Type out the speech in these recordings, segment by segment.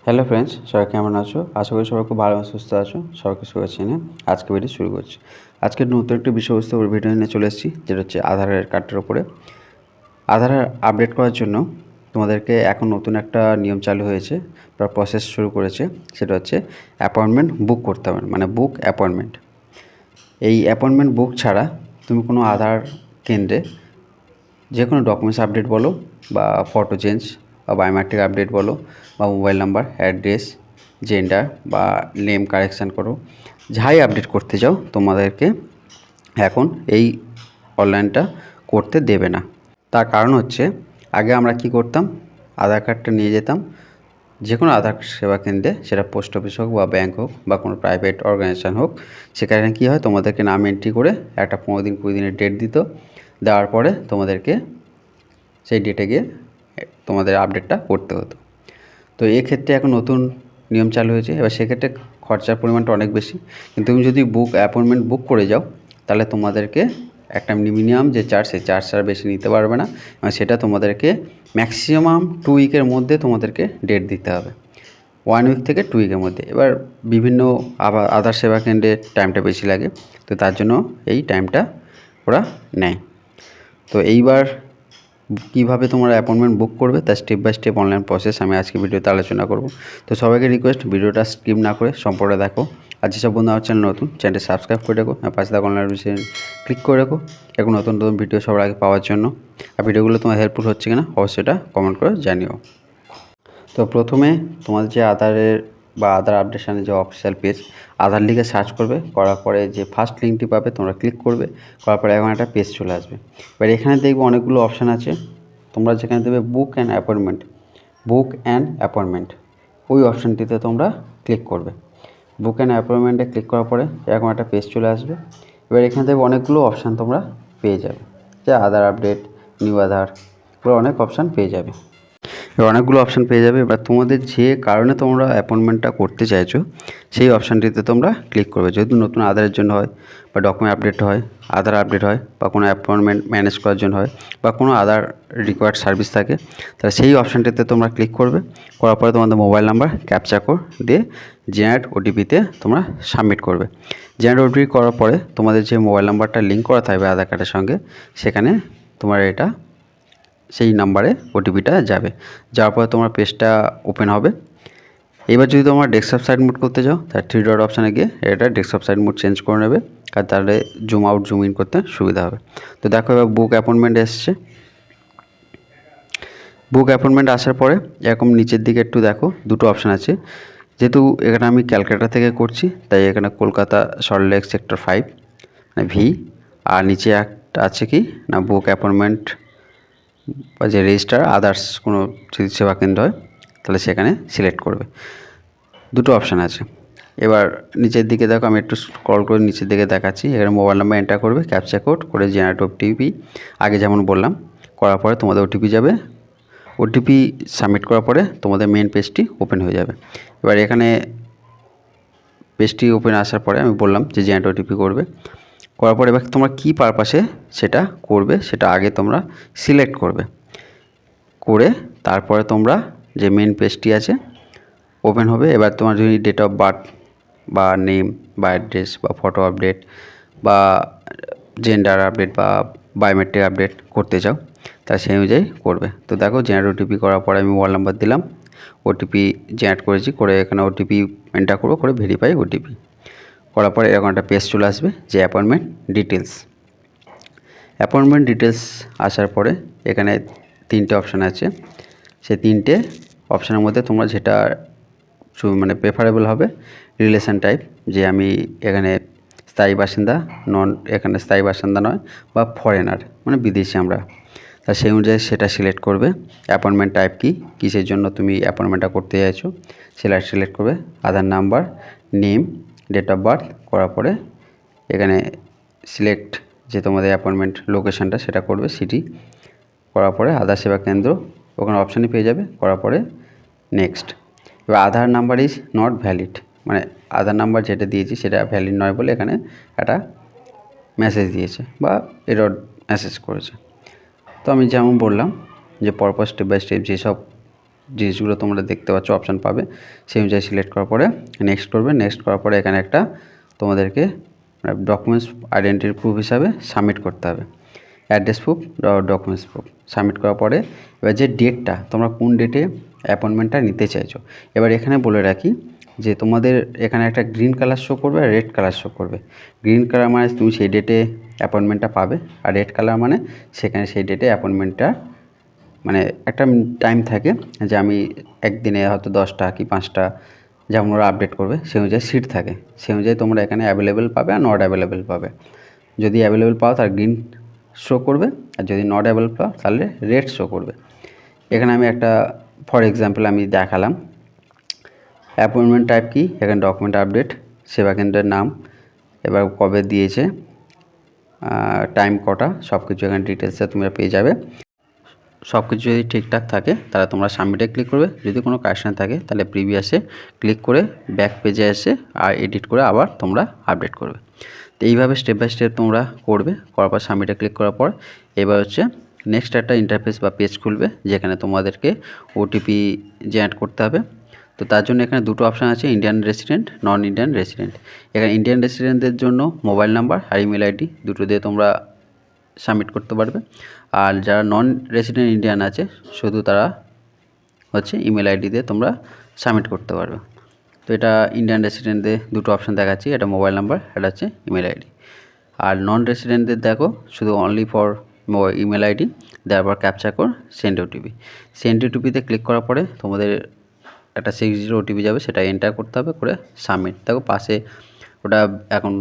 Hello friends, সবাই কেমন আছো? আশা করি সবাই খুব ভালো এবং সুস্থ আছো। সবাইকে শুভেচ্ছা নিয়ে আজকে ভিডিও শুরু করছি। আজকে নতুন একটি বিষয়বস্তু ভিডিও নিয়ে চলে এসেছি, যেটা হচ্ছে আধারের কার্ডের উপরে। আধার আপডেট করার জন্য তোমাদেরকে এখন নতুন একটা নিয়ম চালু হয়েছে বা প্রসেস শুরু করেছে, সেটা হচ্ছে অ্যাপয়েন্টমেন্ট বুক করতে হবে, মানে বুক অ্যাপয়েন্টমেন্ট। এই অ্যাপয়েন্টমেন্ট বুক ছাড়া তুমি কোনো আধার কেন্দ্রে যে কোনো ডকুমেন্টস আপডেট বলো, বা ফটো চেঞ্জ, বা বায়োমেট্রিক আপডেট বলো, বা মোবাইল নাম্বার, অ্যাড্রেস, জেন্ডার বা নেম কারেকশান করো, যাই আপডেট করতে যাও তোমাদেরকে এখন এই অনলাইনটা করতে দেবে না। তার কারণ হচ্ছে, আগে আমরা কি করতাম, আধার কার্ডটা নিয়ে যেতাম যে কোনো আধার সেবা কেন্দ্রে, সেটা পোস্ট অফিস হোক বা ব্যাঙ্ক হোক বা কোনো প্রাইভেট অর্গানাইজেশান হোক। সেখানে কী হয়, তোমাদেরকে নাম এন্ট্রি করে একটা 15 দিন 20 দিনের ডেট দিত। দেওয়ার পরে তোমাদেরকে সেই ডেটে গিয়ে তোমাদের আপডেটটা করতে হতো। তো এক্ষেত্রে এখন নতুন নিয়ম চালু হয়েছে। এবার সেক্ষেত্রে খরচার পরিমাণটা অনেক বেশি, কিন্তু তুমি যদি অ্যাপয়েন্টমেন্ট বুক করে যাও, তাহলে তোমাদেরকে একটা মিনিমাম যে চার্জ, সেই চার্জটা বেশি নিতে পারবে না, এবং সেটা তোমাদেরকে ম্যাক্সিমাম 2 উইকের মধ্যে তোমাদেরকে ডেট দিতে হবে, 1 উইক থেকে 2 উইকের মধ্যে। এবার বিভিন্ন আধার সেবা কেন্দ্রে টাইমটা বেশি লাগে, তো তার জন্য এই টাইমটা ওরা নেয়। তো এইবার কীভাবে তোমরা অ্যাপয়েন্টমেন্ট বুক করবে তার step by step online process আমি আজকে ভিডিওতে আলোচনা করব। তো সবাইকে রিকোয়েস্ট, ভিডিওটা স্কিপ না করে সম্পূর্ণ দেখো। আর যেসব বন্ধু আমার চ্যানেল নতুন, চ্যানেলটি সাবস্ক্রাইব করে রাখো, আর পাশে থাকা অনলাইন বিষয়ে ক্লিক করে রাখো এখন নতুন নতুন ভিডিও সবার আগে পাওয়ার জন্য। আর ভিডিওগুলো তোমার হেল্পফুল হচ্ছে কিনা অবশ্যই এটা কমেন্ট করে জানিও। তো প্রথমে তোমাদের যে আধারের বা আধার আপডেশনের যে অফিসিয়াল পেজ, আধার লিখে সার্চ করবে, করার পরে যে ফার্স্ট লিঙ্কটি পাবে তোমরা ক্লিক করবে, করার পরে এখন একটা পেজ চলে আসবে। এবার এখানে দেখবে অনেকগুলো অপশান আছে, তোমরা যেখানে দেবে বুক অ্যান্ড অ্যাপয়েন্টমেন্ট, ওই অপশানটিতে তোমরা ক্লিক করবে। বুক অ্যান্ড অ্যাপয়েন্টমেন্টে ক্লিক করার পরে এরকম একটা পেজ চলে আসবে। এবার এখানে থেকে অনেকগুলো অপশান তোমরা পেয়ে যাবে, যে আধার আপডেট, নিউ আধার, পুরো অনেক অপশান পেয়ে যাবে। এবার অনেকগুলো অপশান পেয়ে যাবে। এবার তোমাদের যে কারণে তোমরা অ্যাপয়েন্টমেন্টটা করতে চাইছো সেই অপশানটিতে তোমরা ক্লিক করবে। যেহেতু নতুন আধারের জন্য হয়, বা ডকুমেন্ট আপডেট হয়, আধার আপডেট হয়, বা কোনো অ্যাপয়েন্টমেন্ট ম্যানেজ করার জন্য হয়, বা কোনো আধার রিকোয়ার্ড সার্ভিস থাকে, তাহলে সেই অপশানটিতে তোমরা ক্লিক করবে। করার পরে তোমাদের মোবাইল নাম্বার ক্যাপচা কোড দিয়ে জেনারেট ওটিপিতে তোমরা সাবমিট করবে। জেনারেট ওটিপি করার পরে তোমাদের যে মোবাইল নাম্বারটা লিঙ্ক করা থাকবে আধার কার্ডের সঙ্গে, সেখানে তোমার এটা সেই নাম্বারে ওটিপিটা যাবে। যাওয়ার পরে তোমার পেজটা ওপেন হবে। এবার যদি তোমরা ডেস্কটপ সাইড মোড করতে চাও, তার 3 ডট অপশানে গিয়ে এটা ডেস্কটপ সাইড মোড চেঞ্জ করে নেবে, আর তাহলে জুম আউট জুম ইন করতে সুবিধা হবে। তো দেখো এবার বুক অ্যাপয়েন্টমেন্ট এসছে। বুক অ্যাপয়েন্টমেন্ট আসার পরে এরকম নিচের দিকে একটু দেখো, দুটো অপশান আছে। যেহেতু এখানে আমি ক্যালকাটা থেকে করছি, তাই এখানে কলকাতা সল্টলেক সেক্টর 5 মানে ভি, আর নিচে একটা আছে কি না বুক অ্যাপয়েন্টমেন্ট বা যে রেজিস্টার আদার্স কোনো যদি সেবা কেন্দ্র হয়, তাহলে সেখানে সিলেক্ট করবে। দুটো অপশান আছে। এবার নিচের দিকে দেখো, আমি একটু স্ক্রল করে নিচের দিকে দেখাচ্ছি। এখানে মোবাইল নাম্বার এন্টার করবে, ক্যাপচা কোড করে জেনারেট ওটিপি, আগে যেমন বললাম। করার পরে তোমাদের ওটিপি যাবে। ওটিপি সাবমিট করার পরে তোমাদের মেন পেজটি ওপেন হয়ে যাবে। এবার এখানে পেজটি ওপেন আসার পরে আমি বললাম যে জেনারেট ওটিপি করবে। করার পরে এবার তোমরা কী পারপাসে সেটা করবে সেটা আগে তোমরা সিলেক্ট করবে। করে তারপরে তোমরা যে মেন পেজটি আছে ওপেন হবে। এবার তোমার যদি ডেট অফ বার্থ বা নেম বা অ্যাড্রেস বা ফটো আপডেট বা জেন্ডার আপডেট বা বায়োমেট্রিক আপডেট করতে চাও, তাহলে সেই অনুযায়ী করবে। তো দেখো জেনারেট ওটিপি করার পরে আমি মোবাইল নাম্বার দিলাম, ওটিপি জেনারেট করেছি, করে এখানে ওটিপি এন্টার করবো, করে ভেরিফাই ওটিপি করার পরে এরকম একটা পেজ চলে আসবে, যে অ্যাপয়েন্টমেন্ট ডিটেলস আসার পরে এখানে 3টে অপশান আছে। সেই 3টে অপশানের মধ্যে তোমরা যেটা মানে প্রেফারেবল হবে, রিলেশন টাইপ, যে আমি এখানে স্থায়ী বাসিন্দা, এখানে স্থায়ী বাসিন্দা নয়, বা ফরেনার মানে বিদেশি আমরা, তা সেই অনুযায়ী সেটা সিলেক্ট করবে। অ্যাপয়েন্টমেন্ট টাইপ কি, কিসের জন্য তুমি অ্যাপয়েন্টমেন্টটা করতে চাইছো সেটা সিলেক্ট করবে। Aadhaar number, name, date of birth করার পরে এখানে সিলেক্ট যে তোমাদের অ্যাপয়েন্টমেন্ট লোকেশানটা সেটা করবে, সিটি। করার পরে আধার সেবা কেন্দ্র ওখানে অপশানই পেয়ে যাবে। করার পরে নেক্সট। এবার আধার নাম্বার ইজ নট ভ্যালিড, মানে আধার নাম্বার যেটা দিয়েছি সেটা ভ্যালিড নয় বলে এখানে একটা মেসেজ দিয়েছে বা এরর মেসেজ করেছে। তো আমি যেমন বললাম যে পরপর স্টেপ বাই স্টেপ যেসব জিনিসগুলো তোমরা দেখতে পাচ্ছ অপশান পাবে, সেই অনুযায়ী সিলেক্ট করার পরে নেক্সট করবে। নেক্সট করার পরে এখানে একটা তোমাদেরকে ডকুমেন্টস আইডেন্টিটি প্রুফ হিসাবে সাবমিট করতে হবে, address proof, documents proof submit করার পরে এবার যে ডেটটা তোমরা কোন ডেটে অ্যাপয়েন্টমেন্টটা নিতে চাইছো, এবার এখানে বলে রাখি যে তোমাদের এখানে একটা গ্রিন কালার শো করবে আর রেড কালার শো করবে। গ্রিন কালার মানে তুমি সেই ডেটে অ্যাপয়েন্টমেন্টটা পাবে, আর রেড কালার মানে সেখানে সেই ডেটে অ্যাপয়েন্টমেন্টটা মানে একটা টাইম থাকে যে আমি একদিনে হয়তো 10টা কি 5টা যেমন ওরা আপডেট করবে সেই অনুযায়ী সিট থাকে, সেই অনুযায়ী তোমরা এখানে অ্যাভেলেবেল পাবে আর নট অ্যাভেলেবেল পাবে। যদি অ্যাভেলেবেল পাও তার গ্রিন শো করবে, আর যদি নট অ্যাভেলেবেল পাও তাহলে রেড শো করবে। এখানে আমি একটা ফর এক্সাম্পল আমি দেখালাম। অ্যাপয়েন্টমেন্ট টাইপ কি, এখানে ডকুমেন্ট আপডেট, সেবা কেন্দ্রের নাম, এবার কবে দিয়েছে, টাইম কটা, সব কিছু এখানে ডিটেলসে তোমরা পেয়ে যাবে। সব কিছু যদি ঠিকঠাক থাকে তাহলে তোমরা সাবমিটে ক্লিক করবে, যদি কোনো কারেকশান থাকে তাহলে প্রিভিয়াসে ক্লিক করে ব্যাক পেজে এসে আর এডিট করে আবার তোমরা আপডেট করবে। তো এইভাবে স্টেপ বাই স্টেপ তোমরা করবে, করার পর সাবমিটে ক্লিক করার পর এবার হচ্ছে নেক্সট একটা ইন্টারফেস বা পেজ খুলবে যেখানে তোমাদেরকে ওটিপি জেনারেট করতে হবে। তো তার জন্য এখানে দুটো অপশান আছে, ইন্ডিয়ান রেসিডেন্ট, নন ইন্ডিয়ান রেসিডেন্ট। এখানে ইন্ডিয়ান রেসিডেন্টদের জন্য মোবাইল নাম্বার আর ইমেল আইডি দুটো দিয়ে তোমরা সাবমিট করতে পারবে, আর যারা নন রেসিডেন্ট ইন্ডিয়ান আছে শুধু তারা হচ্ছে ইমেল আইডি দিয়ে তোমরা সাবমিট করতে পারবে। তো এটা ইন্ডিয়ান রেসিডেন্টদের দুটো অপশান দেখাচ্ছি, এটা মোবাইল নাম্বার, এটা হচ্ছে ইমেল আইডি। আর নন রেসিডেন্টদের দেখো শুধু অনলি ফর ইমেল আইডি, দেওয়ার পর captcha code, send OTP. Send ওটিপিতে ক্লিক করার পরে তোমাদের একটা 6 ওটিপি যাবে, সেটা এন্টার করতে হবে, করে সাবমিট। দেখো পাশে ওটা এখন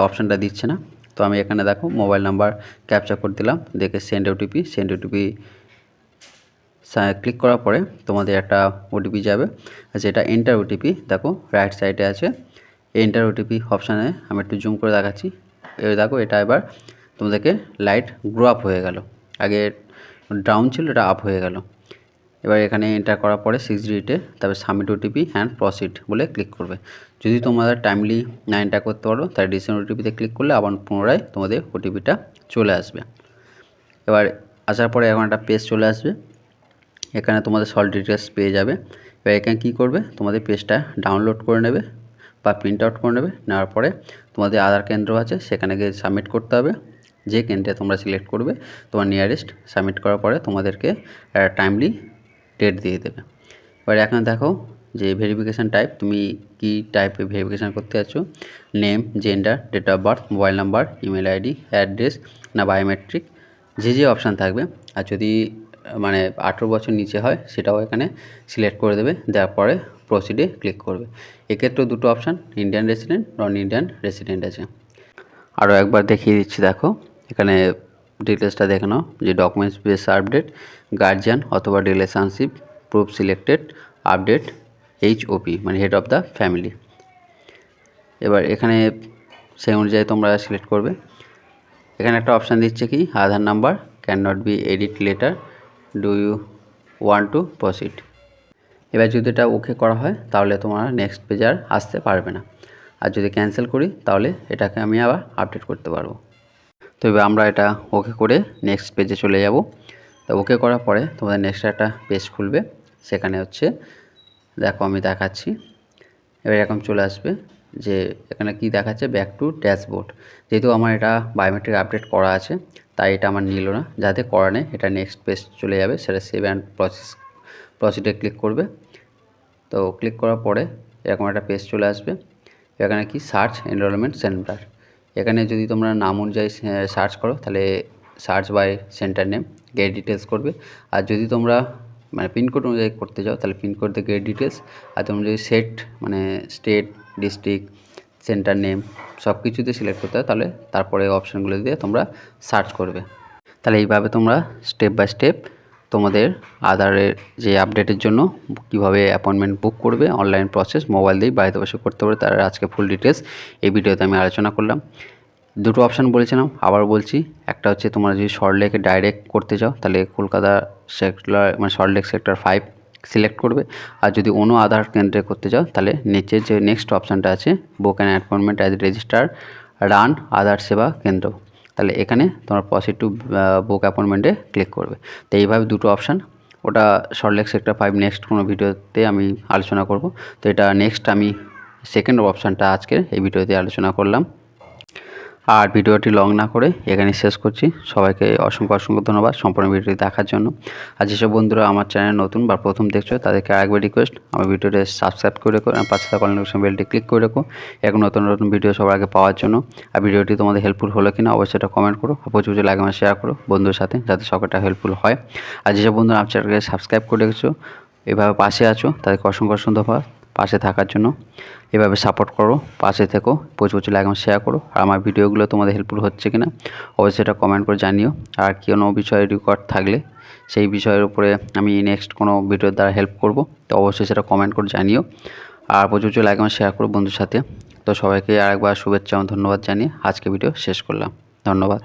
অপশানটা দিচ্ছে না, তো আমি এখানে দেখো মোবাইল নাম্বার ক্যাপচা কোড দিলাম, দেখে সেন্ড ওটিপি ক্লিক করার পরে তোমাদের একটা ওটিপি যাবে, যেটা এন্টার ওটিপি। দেখো রাইট সাইডে আছে এন্টার ওটিপি অপশানে, আমি একটু জুম করে দেখাচ্ছি। দেখো এটা এবার তোমাদেরকে লাইট গ্রো আপ হয়ে গেল, আগে ডাউন ছিল এটা আপ হয়ে গেল। এবার এখানে এন্টার করার পরে 6 ডিজিটে তারপরে সাবমিট ওটিপি অ্যান্ড প্রসিড বলে ক্লিক করবে। যদি তোমাদের টাইমলি না এন্টার করতে পারো তাহলে ডিসেন্ট ওটিপিতে ক্লিক করলে আবার পুনরায় তোমাদের ওটিপিটা চলে আসবে। এবার আসার পরে এখন একটা পেজ চলে আসবে, এখানে তোমাদের সব ডিটেলস পেয়ে যাবে। এবার এখানে কী করবে, তোমাদের পেজটা ডাউনলোড করে নেবে বা প্রিন্ট আউট করে নেবে, নেওয়ার পরে তোমাদের আধার কেন্দ্র আছে সেখানে গিয়ে সাবমিট করতে হবে। যে কেন্দ্রে তোমরা সিলেক্ট করবে তোমার নিয়ারেস্ট, সাবমিট করার পরে তোমাদেরকে টাইমলি ডেট দিয়ে দেবে। এবার এখানে দেখো যে ভেরিফিকেশান টাইপ, তুমি কি টাইপে ভেরিফিকেশান করতে যাচ্ছ, name, gender, date of birth, mobile number, email ID, address না বায়োমেট্রিক, যে অপশান থাকবে। আর যদি মানে 18 বছর নিচে হয় সেটাও এখানে সিলেক্ট করে দেবে, দেওয়ার পরে প্রসিডে ক্লিক করবে। এক্ষেত্রেও দুটো অপশান, ইন্ডিয়ান রেসিডেন্ট, নন ইন্ডিয়ান রেসিডেন্ট আছে। আরও একবার দেখিয়ে দিচ্ছি, দেখো এখানে ডিটেলসটা দেখে নাও যে ডকুমেন্টস বেস আপডেট, গার্জিয়ান অথবা relationship proof selected, update HOP মানে হেড অফ দ্য ফ্যামিলি। এবার এখানে সেই অনুযায়ী তোমরা সিলেক্ট করবে। এখানে একটা অপশান দিচ্ছে কি, Aadhaar number can not be edit later, do you want to proceed. এবার যদি এটা ওকে করা হয় তাহলে তোমরা নেক্সট পেজে আর আসতে পারবে না, আর যদি ক্যান্সেল করি তাহলে এটাকে আমি আবার আপডেট করতে পারবো। তো এবার আমরা এটা ওকে করে নেক্সট পেজে চলে যাব। তো ওকে করার পরে তোমাদের নেক্সট একটা পেজ খুলবে, সেখানে হচ্ছে দেখো আমি দেখাচ্ছি। এবার এরকম চলে আসবে যে এখানে কি দেখাচ্ছে, ব্যাক টু ড্যাশবোর্ড। যেহেতু আমার এটা বায়োমেট্রিক আপডেট করা আছে তাই এটা আমার নিল না, যাতে করা নেই এটা নেক্সট পেজ চলে যাবে, সেটা সেভ অ্যান্ড প্রসিডে ক্লিক করবে। তো ক্লিক করার পরে এরকম একটা পেজ চলে আসবে, এখানে কি সার্চ এনরোলমেন্ট সেন্টার। এখানে যদি তোমরা নাম অনুযায়ী সার্চ করো তাহলে search by centre name get details করবে, আর যদি তোমরা মানে পিনকোড অনুযায়ী করতে যাও তাহলে পিনকোড দিয়ে গেট ডিটেলস, আর তোমরা যদি সেট মানে স্টেট, ডিস্ট্রিক্ট, সেন্টার নেম সব কিছুতে সিলেক্ট করতে হয় তাহলে তারপরে অপশানগুলো দিয়ে তোমরা সার্চ করবে। তাহলে এইভাবে তোমরা স্টেপ বাই স্টেপ তোমাদের আধারের যে আপডেটের জন্য কীভাবে অ্যাপয়েন্টমেন্ট বুক করবে, অনলাইন প্রসেস মোবাইল দিয়েই বাড়িতে বসে করতে পারবে, তার আজকে ফুল ডিটেলস এই ভিডিওতে আমি আলোচনা করলাম। দুটো অপশান বলেছিলাম, আবার বলছি, একটা হচ্ছে তোমরা যদি সল্টলেকে ডাইরেক্ট করতে চাও তাহলে কলকাতা সেক্টর মানে সল্টলেক সেক্টর 5 সিলেক্ট করবে, আর যদি অন্য আধার কেন্দ্রে করতে চাও তাহলে নিচের যে নেক্সট অপশানটা আছে book an appointment as registrar run Aadhaar Seva Kendra, তাহলে এখানে তোমরা প্রসিড টু বুক অ্যাপয়েন্টমেন্টে ক্লিক করবে। তো এইভাবে দুটো অপশান ওটা সল্টলেক সেক্টর 5 নেক্সট কোনো ভিডিওতে আমি আলোচনা করব। তো এটা নেক্সট আমি সেকেন্ড অপশানটা আজকে এই ভিডিওতে আলোচনা করলাম। আর ভিডিওটি লং না করে এখানে শেষ করছি। সবাইকে অসংখ্য ধন্যবাদ সম্পূর্ণ ভিডিওটি দেখার জন্য। আর যেসব বন্ধুরা আমার চ্যানেল নতুন বা প্রথম দেখছো তাদেরকে আরেকবার রিকোয়েস্ট, আমার ভিডিওটি সাবস্ক্রাইব করে রেখো, পাশে থাকা নোটিফিকেশন বেলটি ক্লিক করে রেখো এখন নতুন ভিডিও সবার আগে পাওয়ার জন্য। আর ভিডিওটি তোমাদের হেল্পফুল হলো কিনা অবশ্যই এটা কমেন্ট করো, প্রচুর লাইক এবং শেয়ার করো বন্ধুদের সাথে, যাতে সকলটা হেল্পফুল হয়। আর যেসব বন্ধুরা আমার চ্যানেলকে সাবস্ক্রাইব করে রেখেছো, এভাবে পাশে আছো, তাদেরকে অসংখ্য ধন্যবাদ পাশে থাকার জন্য। এভাবে সাপোর্ট করো, পাশে থেকো, প্রচুর লাইক এবং শেয়ার করো। আর আমার ভিডিওগুলো তোমাদের হেল্পফুল হচ্ছে কিনা অবশ্যই এটা কমেন্ট করে জানিও। আর কোনো বিষয়ে রেকর্ড থাকলে সেই বিষয়ের উপরে আমি নেক্সট কোনো ভিডিওর দ্বারা হেল্প করব, তো অবশ্যই সেটা কমেন্ট করে জানিও। আর প্রচুর লাইক এবং শেয়ার করো বন্ধুর সাথে। তো সবাইকে আরেকবার শুভেচ্ছা এবং ধন্যবাদ জানিয়ে আজকে ভিডিও শেষ করলাম। ধন্যবাদ।